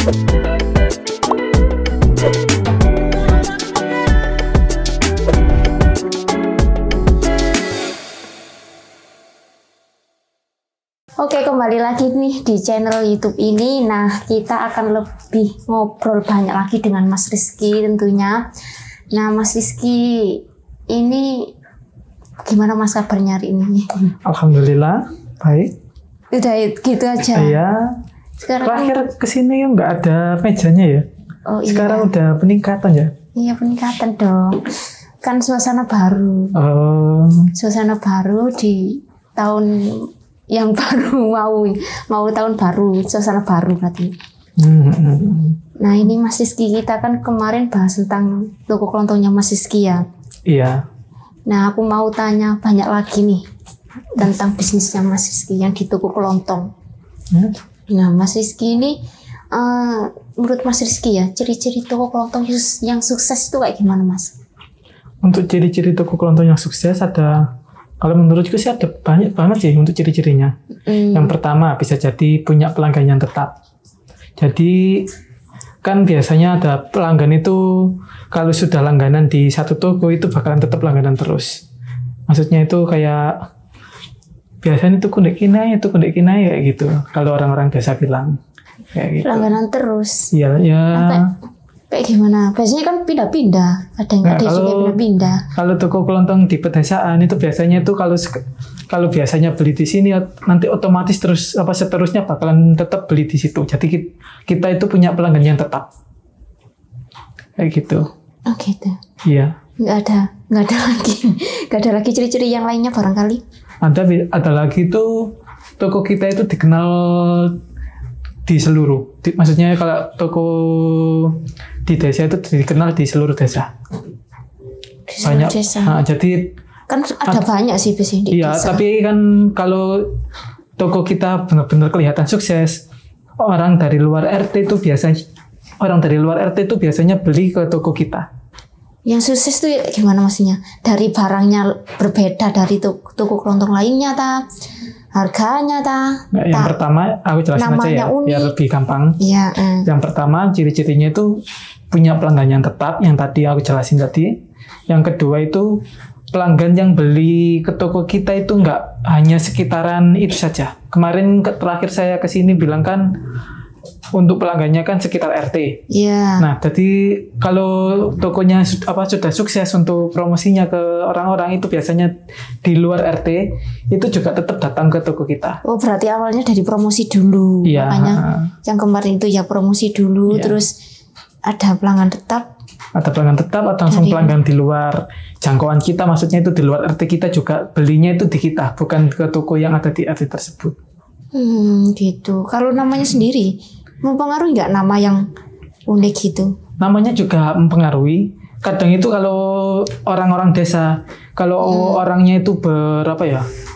Oke, kembali lagi nih di channel YouTube ini. Nah, kita akan lebih ngobrol banyak lagi dengan Mas Rizky tentunya. Nah, Mas Rizky, ini gimana Mas kabarnya hari ini? Alhamdulillah, baik. Udah gitu aja? Iya. Terakhir kesini nggak ada mejanya ya? Oh iya. Sekarang udah peningkatan ya? Iya, peningkatan dong. Kan suasana baru. Suasana baru di tahun yang baru, mau tahun baru, suasana baru berarti. Nah, ini Mas Rizky, kita kan kemarin bahas tentang toko kelontongnya Mas Rizky ya. Iya. Nah, aku mau tanya banyak lagi nih tentang bisnisnya Mas Rizky yang di toko kelontong. Nah, Mas Rizky ini menurut Mas Rizky ya, ciri-ciri toko kelontong yang sukses itu kayak gimana Mas? Untuk ciri-ciri toko kelontong yang sukses ada, kalau menurutku sih ada banyak banget sih untuk ciri-cirinya. Yang pertama bisa jadi punya pelanggan yang tetap. Jadi kan biasanya ada pelanggan itu kalau sudah langganan di satu toko itu bakalan tetap langganan terus. Maksudnya itu kayak biasanya itu kundek kinai kayak gitu. Kalau orang-orang biasa bilang kayak gitu. Langganan terus. Iya, ya. Kayak gimana? Biasanya kan pindah-pindah, ada yang ada juga pindah-pindah. Kalau toko kelontong di pedesaan itu biasanya itu kalau biasanya beli di sini nanti otomatis terus seterusnya bakalan tetap beli di situ. Jadi kita itu punya pelanggan yang tetap. Kayak gitu. Oh gitu. Iya. Nggak ada lagi ciri-ciri yang lainnya barangkali. Ada lagi tuh toko kita itu dikenal di seluruh. Maksudnya kalau toko di desa itu dikenal di seluruh desa. Banyak desa. Nah, jadi kan ada banyak sih biasanya di iya, desa. tapi kan kalau toko kita benar-benar kelihatan sukses, orang dari luar RT itu biasanya beli ke toko kita. Yang sukses tuh gimana maksudnya? Dari barangnya berbeda dari toko kelontong lainnya harganya yang pertama aku jelasin aja ya unik. Biar lebih gampang. Iya. Yang pertama ciri-cirinya itu punya pelanggan yang tetap yang tadi aku jelasin tadi. Yang kedua itu pelanggan yang beli ke toko kita itu nggak hanya sekitaran itu saja. Kemarin terakhir saya kesini bilang kan untuk pelanggannya kan sekitar RT. Iya. Nah, jadi kalau tokonya sudah sukses untuk promosinya ke orang-orang itu biasanya di luar RT itu juga tetap datang ke toko kita. Oh, berarti awalnya dari promosi dulu. Iya. Makanya yang kemarin itu ya promosi dulu, iya. Terus ada pelanggan tetap. Ada pelanggan tetap atau langsung pelanggan di luar jangkauan kita, maksudnya itu di luar RT kita juga belinya itu di kita, bukan ke toko yang ada di RT tersebut. Gitu. Kalau namanya sendiri mempengaruhi nggak nama yang unik gitu? Namanya juga mempengaruhi. Kadang itu kalau orang-orang desa, kalau orangnya itu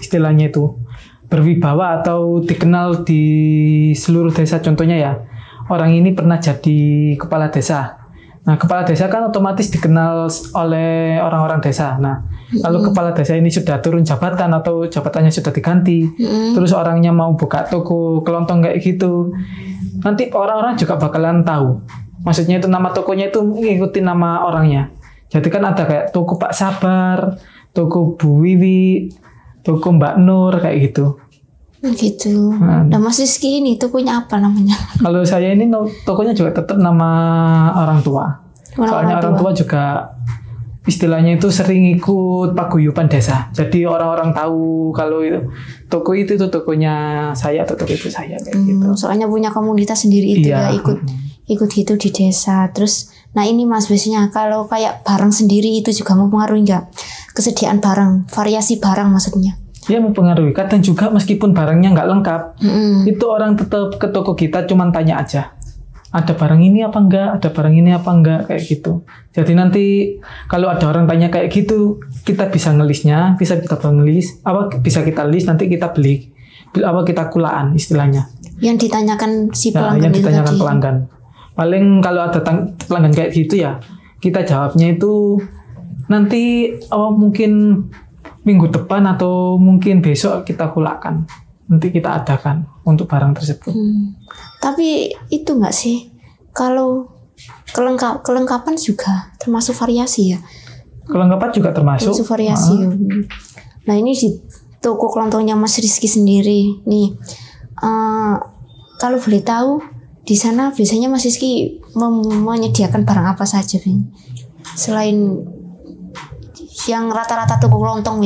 istilahnya itu berwibawa atau dikenal di seluruh desa, contohnya ya, orang ini pernah jadi kepala desa. Nah, kepala desa kan otomatis dikenal oleh orang-orang desa. Nah, kalau kepala desa ini sudah turun jabatan atau jabatannya sudah diganti, terus orangnya mau buka toko kelontong kayak gitu, nanti orang-orang juga bakalan tahu. Maksudnya itu nama tokonya itu ngikutin nama orangnya. Jadi kan ada kayak toko Pak Sabar, toko Bu Wiwi, toko Mbak Nur kayak gitu. Gitu. Nah, Mas Rizky ini tokonya apa namanya? Kalau saya ini tokonya juga tetap nama orang tua. Soalnya orang tua juga istilahnya itu sering ikut paguyuban desa. Jadi orang-orang tahu kalau toko itu tokonya saya atau toko ibu saya kayak gitu. Soalnya punya komunitas sendiri itu ya ikut gitu di desa. Terus, nah ini Mas biasanya kalau kayak barang sendiri itu juga mempengaruhi nggak? Kesediaan barang, variasi barang maksudnya? Ya mempengaruhi. Kadang juga meskipun barangnya nggak lengkap, itu orang tetap ke toko kita cuman tanya aja. Ada barang ini apa enggak? Ada barang ini apa enggak? Kayak gitu. Jadi nanti kalau ada orang tanya kayak gitu, kita bisa ngelisnya, bisa kita list, nanti kita beli, kita kulaan istilahnya. Yang ditanyakan si pelanggan. Yang ditanyakan pelanggan. Paling kalau ada pelanggan kayak gitu ya, kita jawabnya itu nanti mungkin minggu depan atau mungkin besok kita kulakan. Nanti kita adakan untuk barang tersebut. Tapi itu nggak sih Kalau kelengkapan juga termasuk variasi ya. Kelengkapan juga termasuk variasi. Nah ini di toko kelontongnya Mas Rizky sendiri nih, kalau boleh tahu di sana biasanya Mas Rizky menyediakan barang apa saja, Bing? Selain yang rata-rata toko kelontong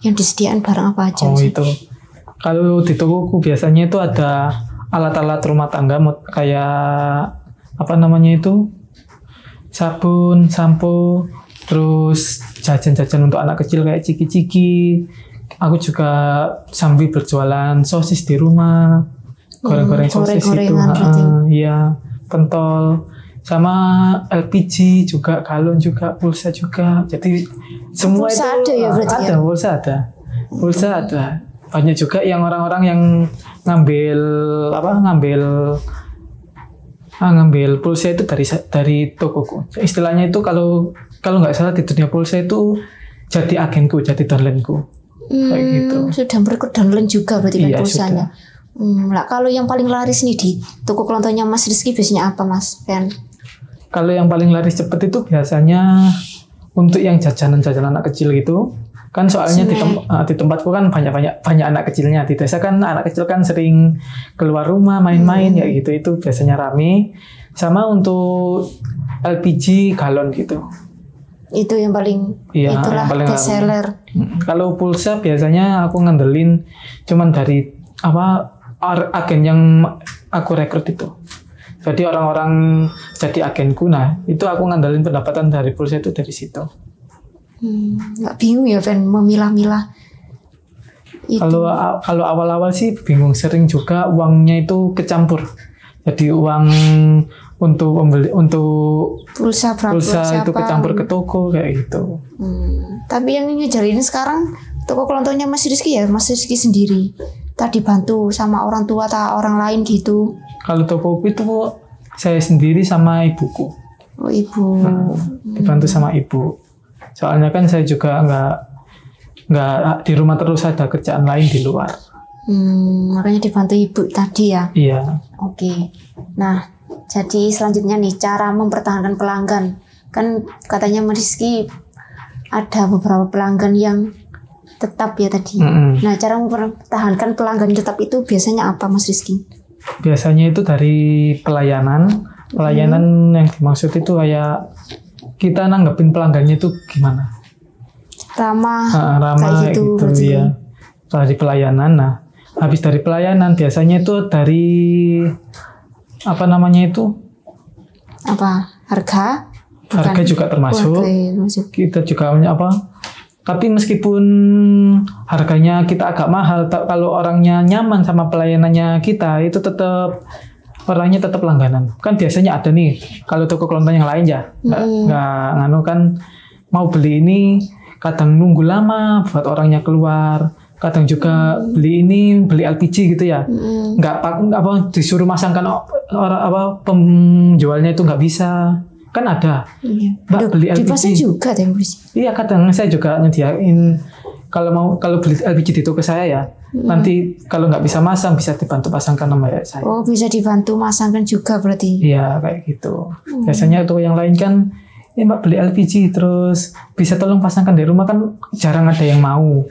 yang disediakan barang apa aja? Itu kalau di tokoku biasanya itu ada alat-alat rumah tangga kayak apa namanya itu, sabun, sampo, terus jajan-jajan untuk anak kecil kayak ciki-ciki. Aku juga sambil berjualan sosis di rumah, goreng-goreng sosis itu, iya, pentol, sama LPG juga, galon juga, pulsa juga. Jadi semua pulsa itu ada ya berarti ada, ya? Pulsa ada. Banyak juga yang orang-orang yang ngambil pulsa itu dari tokoku. Istilahnya itu kalau nggak salah di dunia pulsa itu jadi agenku, jadi downline-ku. Kayak gitu. Sudah berikut downline juga berarti kan pulsanya. Lah kalau yang paling laris nih di toko kelontongnya Mas Rizky biasanya apa, Mas Fen? Kalau yang paling laris cepet itu biasanya untuk yang jajanan-jajanan anak kecil gitu. Kan soalnya di tempatku kan banyak anak kecilnya. Di desa kan anak kecil kan sering keluar rumah main-main ya gitu. Itu biasanya rame. Sama untuk LPG galon gitu. Itu yang paling itulah best seller. Kalau pulsa biasanya aku ngandelin cuman dari agen yang aku rekrut itu. Jadi orang-orang jadi agenku. Nah, itu aku ngandelin pendapatan dari pulsa itu dari situ. Nggak bingung ya Fen memilah-milah itu. Kalau awal-awal sih bingung, sering juga uangnya itu kecampur. Jadi uang untuk pulsa itu kecampur ke toko kayak gitu. Tapi yang ngejalin sekarang toko kelontongnya Mas Rizky ya, Mas Rizky sendiri. Tadi bantu sama orang tua atau orang lain gitu. Kalau toko itu saya sendiri sama ibuku. Oh ibu. Dibantu sama ibu. Soalnya kan saya juga nggak di rumah terus, ada kerjaan lain di luar. Makanya dibantu ibu tadi ya. Iya. Oke. Nah, jadi selanjutnya nih cara mempertahankan pelanggan. Kan katanya Mas Rizky ada beberapa pelanggan yang tetap ya tadi. Nah, cara mempertahankan pelanggan tetap itu biasanya apa, Mas Rizky? Biasanya itu dari pelayanan. Pelayanan yang dimaksud itu kayak kita nanggepin pelanggannya itu gimana? Ramah kayak gitu ya. Dari pelayanan. Nah, habis dari pelayanan biasanya itu dari harga? Harga juga termasuk. Kita juga tapi meskipun harganya kita agak mahal, kalau orangnya nyaman sama pelayanannya kita, itu orangnya tetap langganan. Kan biasanya ada nih, kalau toko kelontong yang lain ya, nggak kan mau beli ini, kadang nunggu lama buat orangnya keluar, kadang juga beli LPG gitu ya, nggak disuruh masangkan penjualnya itu nggak bisa. Kan ada, Mbak beli LPG. Dipasang juga Iya, kadang saya juga nyediain kalau beli LPG di toko saya ya. Nanti kalau nggak bisa masang, bisa dibantu pasangkan sama saya. Oh, bisa dibantu masangkan juga berarti? Iya, kayak gitu. Biasanya toko yang lain kan, Mbak beli LPG terus bisa tolong pasangkan di rumah, kan jarang ada yang mau.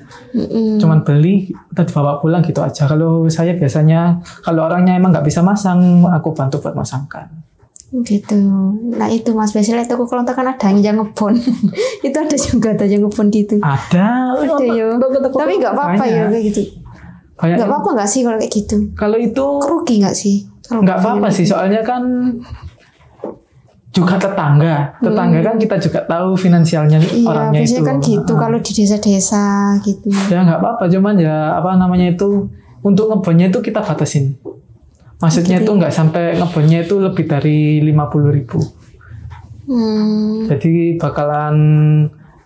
Cuman beli, kita dibawa pulang gitu aja. Kalau saya biasanya, kalau orangnya emang nggak bisa masang, aku bantu buat masangkan. Gitu. Nah itu Mas, biasanya toko kelontong kan ada yang ngebon. Itu ada juga yang ngebon gitu. Ada ya. Tapi nggak apa-apa ya kayak gitu. Nggak apa-apa nggak sih kalau kayak gitu? Kalau itu rugi nggak sih? Nggak apa-apa sih, soalnya kan juga tetangga kan kita juga tahu finansialnya orangnya itu. Iya, biasanya kan gitu kalau di desa-desa gitu. Ya nggak apa-apa, cuman ya itu untuk ngebonnya itu kita batasin. Maksudnya itu nggak sampai ngebonnya itu lebih dari 50.000. Jadi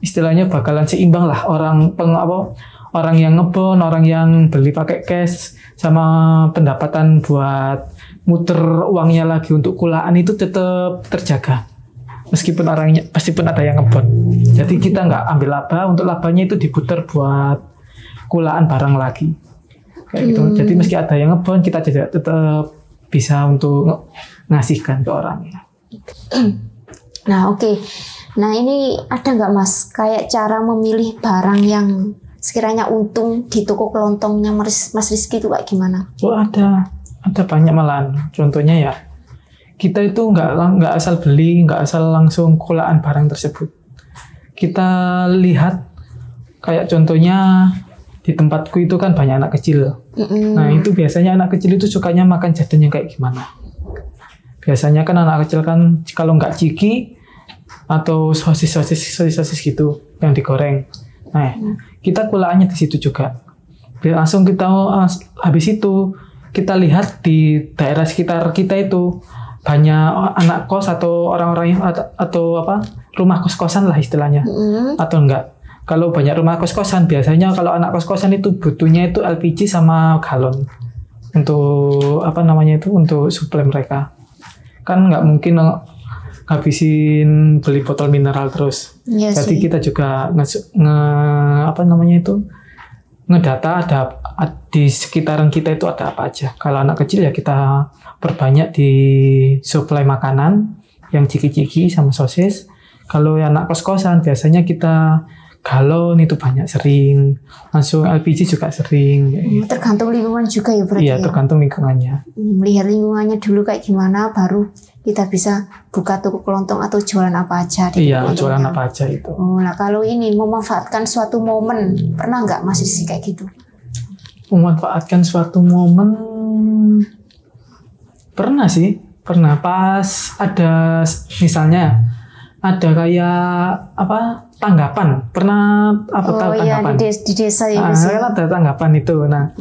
istilahnya bakalan seimbang lah orang yang ngebon, orang yang beli pakai cash, sama pendapatan buat muter uangnya lagi untuk kulaan itu tetap terjaga. Meskipun ada yang ngebon. Jadi kita nggak ambil laba, untuk labanya itu diputer buat kulaan barang lagi. Kayak gitu. Jadi meski ada yang ngebon, kita tetap bisa untuk ngasihkan ke orang. Nah oke. Nah ini ada nggak Mas kayak cara memilih barang yang sekiranya untung di toko kelontongnya Mas Rizky itu kayak gimana? Oh ada banyak malahan. Contohnya ya kita itu nggak asal beli, nggak asal langsung kulaan barang tersebut. Kita lihat kayak contohnya di tempatku itu kan banyak anak kecil. Nah itu biasanya anak kecil itu sukanya makan jajan yang kayak gimana? Biasanya kan anak kecil kan kalau nggak ciki atau sosis gitu yang digoreng. Nah, kita kulaannya di situ juga. Langsung kita habis itu kita lihat di daerah sekitar kita itu banyak anak kos atau orang-orang atau rumah kos-kosan lah istilahnya. Atau enggak. Kalau banyak rumah kos-kosan biasanya kalau anak kos-kosan itu butuhnya itu LPG sama galon untuk untuk suplai mereka. Kan nggak mungkin ngabisin beli botol mineral terus. Iya Jadi sih. kita juga ngedata ada di sekitaran kita itu ada apa aja. Kalau anak kecil ya kita perbanyak di suplai makanan yang ciki-ciki sama sosis. Kalau anak kos-kosan biasanya kita galon itu banyak sering. Langsung LPG juga sering. Tergantung lingkungan juga ya berarti. Iya, tergantung lingkungannya. Melihat lingkungannya dulu kayak gimana baru kita bisa buka toko kelontong atau jualan apa aja. Iya, jualan apa aja itu. Oh, nah kalau ini memanfaatkan suatu momen, pernah nggak Mas Rizky kayak gitu? Memanfaatkan suatu momen, pernah sih. Pernah pas ada misalnya ada kayak tanggapan. Pernah tahu iya, tanggapan? di desa ya. Kan ada tanggapan itu. Nah,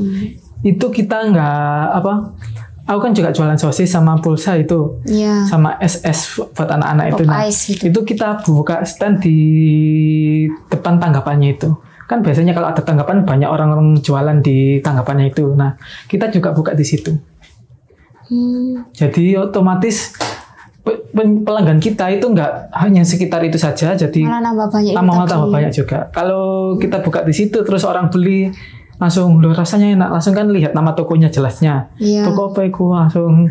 itu kita nggak aku kan juga jualan sosis sama pulsa itu. Iya. Sama SS buat anak-anak itu. Pop Nah, ice gitu. itu kita buka stand di depan tanggapannya itu. Kan biasanya kalau ada tanggapan banyak orang-orang jualan di tanggapannya itu. Nah, kita juga buka di situ. Jadi otomatis pelanggan kita itu nggak hanya sekitar itu saja, jadi malah nambah banyak. tambah banyak juga. Kalau kita buka di situ terus orang beli langsung rasanya enak, langsung kan lihat nama tokonya jelasnya. Iya. Toko apa itu langsung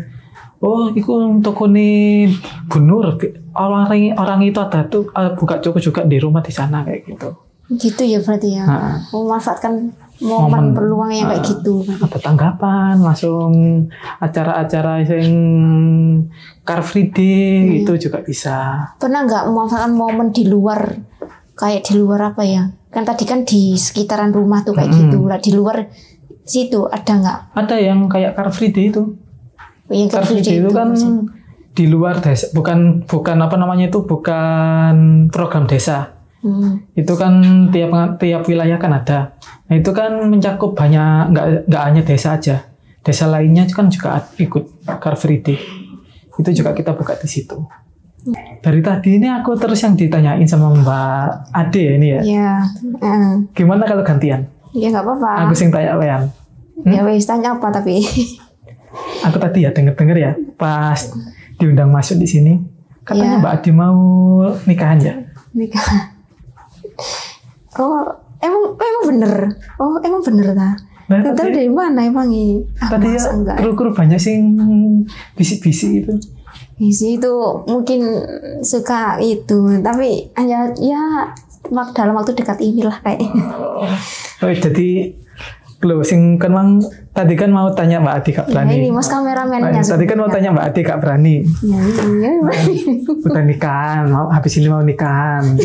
itu toko nih Bu Nur. Orang itu ada tuh buka toko juga di rumah di sana kayak gitu. Gitu ya berarti ya. Memanfaatkan momen peluang yang kayak gitu. Ada tanggapan langsung acara-acara yang Car Free Day itu juga bisa. Pernah nggak memanfaatkan momen di luar kayak di luar apa ya? Kan tadi kan di sekitaran rumah tuh kayak gitu. Lah di luar situ ada nggak? Ada yang kayak Car Free Day itu. Yang Car Free Day itu kan di luar desa, bukan bukan program desa. Itu kan tiap wilayah kan ada. Nah itu kan mencakup banyak, nggak hanya desa aja. Desa lainnya kan juga ikut Car Free Day. Itu juga kita buka di situ. Dari tadi ini aku terus yang ditanyain sama Mbak Ade ya ini ya. Iya. Gimana kalau gantian? Ya nggak apa-apa. Aku sing tanya wean. Ya wes tanya apa tapi. Aku tadi ya denger ya pas diundang masuk di sini. Katanya Mbak Ade mau nikahan ya? Nikah. Oh, emang bener. Oh, emang bener ta? Nah, tahu dari mana emang ini? Tadi ya kru-kru banyak sih bisik-bisik itu. Bisik itu mungkin suka itu, tapi hanya ya dalam waktu dekat inilah kayak. Oh, jadi closing kan Mang tadi kan mau tanya Mbak Ade Kak Berani. Ya, ini Mas kameramennya. Tadi kan mau tanya Mbak Ade Kak Berani. Ya. Udah nikahan, habis ini mau nikahan.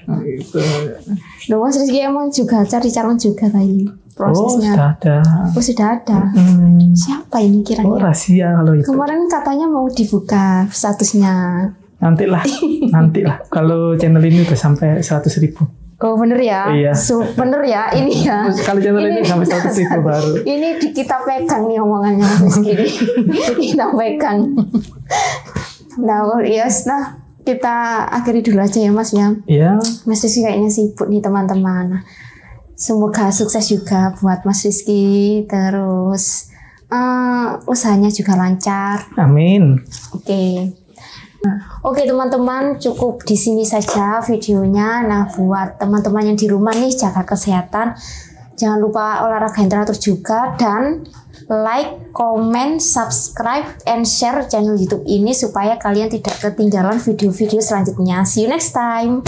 Gitu. Loh, Mas Rizky emang juga cari calon juga tadi prosesnya. Sudah ada. Siapa ini kiranya? Oh, rahasia kalau itu. Kemarin katanya mau dibuka statusnya. Nantilah. Kalau channel ini udah sampai 100.000. Oh bener ya? Iya. Bener ya ini ya. Kalau channel ini sampai 100.000 baru. Ini kita pegang nih omongannya Mas Rizky. Kita pegang. Nah, kita akhiri dulu aja ya Mas ya. Iya. Mas Rizky kayaknya sibuk nih teman-teman. Semoga sukses juga buat Mas Rizky. Terus usahanya juga lancar. Amin. Oke teman-teman, cukup di sini saja videonya. Nah buat teman-teman yang di rumah nih jaga kesehatan, Jangan lupa olahraga yang teratur juga, dan like, comment, subscribe, and share channel YouTube ini supaya kalian tidak ketinggalan video-video selanjutnya. See you next time.